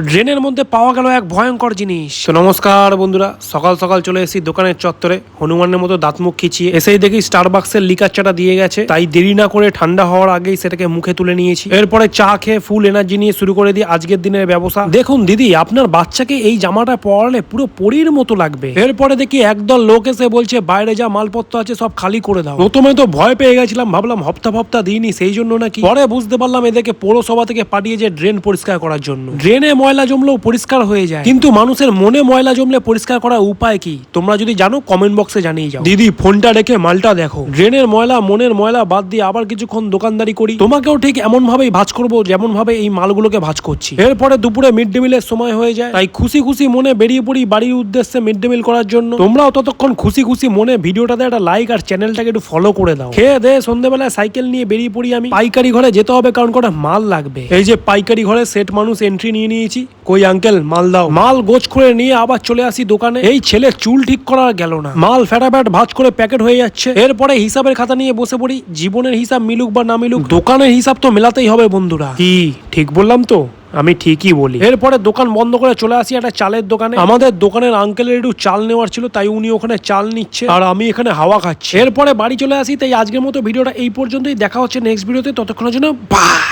ড্রেনের মধ্যে পাওয়া গেল এক ভয়ঙ্কর জিনিস। তো নমস্কার বন্ধুরা, সকাল সকাল চলে এসেছি দোকানের চত্বরে, হনুমানের মতো দাঁত মুখ খিচিয়ে। এসেই দেখি স্টারবাক্সের লিকার চাটা দিয়ে গেছে, তাই দেরি না করে ঠান্ডা হওয়ার আগেই সেটাকে মুখে তুলে নিয়েছি। এরপরে চা খেয়ে ফুল এনার্জি নিয়ে শুরু করে দিই আজকের দিনের ব্যবসা। দেখুন দিদি, আপনার বাচ্চাকে এই জামাটা পরালে পুরো পরীর মতো লাগবে। এরপরে দেখি একদল লোক এসে বলছে বাইরে যা মালপত্র আছে সব খালি করে দাও। প্রথমে তো ভয় পেয়ে গেছিলাম, ভাবলাম হপ্তা দিইনি সেই জন্য নাকি। পরে বুঝতে পারলাম এদেরকে পৌরসভা থেকে পাঠিয়েছে ড্রেন পরিষ্কার করার জন্য। ড্রেনে ময়লা জমলেও পরিষ্কার হয়ে যায়, কিন্তু মানুষের মনে ময়লা জমলে পরিষ্কার করার উপায় কি তোমরা যদি জানো কমেন্ট বক্সে জানিয়ে যাও। দিদি ফোনটা রেখে মালটা দেখো। ড্রেনের ময়লা মনের ময়লা বাদ দিয়ে আবার কিছুক্ষণ দোকানদারি করি, তোমাকেও ঠিক এমন ভাবেই ভাঁজ করবো যেমন ভাবে এই মালগুলোকে ভাঁজ করছি। এরপরে দুপুরে মিড ডে মিলের সময় হয়ে যায়, তাই খুশি খুশি মনে বেরিয়ে পড়ি বাড়ির উদ্দেশ্যে মিড ডে মিল করার জন্য। তোমরাও ততক্ষণ খুশি খুশি মনে ভিডিওটাতে একটা লাইক আর চ্যানেলটাকে একটু ফলো করে দাও। খেয়ে দে সন্ধ্যেবেলায় সাইকেল নিয়ে বেরিয়ে পড়ি আমি। পাইকারি ঘরে যেতে হবে কারণ কটা মাল লাগবে। এই যে পাইকারি ঘরে সেট মানুষ এন্ট্রি নিয়ে নিয়েছি। কই আঙ্কেল মাল দাও। মাল গোছ করে নিয়ে আবার চলে আসি দোকানে। এই ছেলে চুল ঠিক করা গেল না, মাল ফ্যাটাফ্যাট ভাঁজ করে প্যাকেট হয়ে যাচ্ছে। এরপরে হিসাবের খাতা নিয়ে বসে পড়ি। জীবনের হিসাব মিলুক বা না মিলুক, দোকানের হিসাব তো মেলাতেই হবে বন্ধুরা। কি ঠিক বললাম তো? আমি ঠিকই বলি। এরপরে দোকান বন্ধ করে চলে আসি একটা চালের দোকানে। আমাদের দোকানের আঙ্কেলের একটু চাল নেওয়ার ছিল, তাই উনি ওখানে চাল নিচ্ছে আর আমি এখানে হাওয়া খাচ্ছি। এরপরে বাড়ি চলে আসি। তাই আজকের মতো ভিডিওটা এই পর্যন্তই। দেখা হচ্ছে নেক্সট ভিডিওতে, ততক্ষণের জন্য বাই।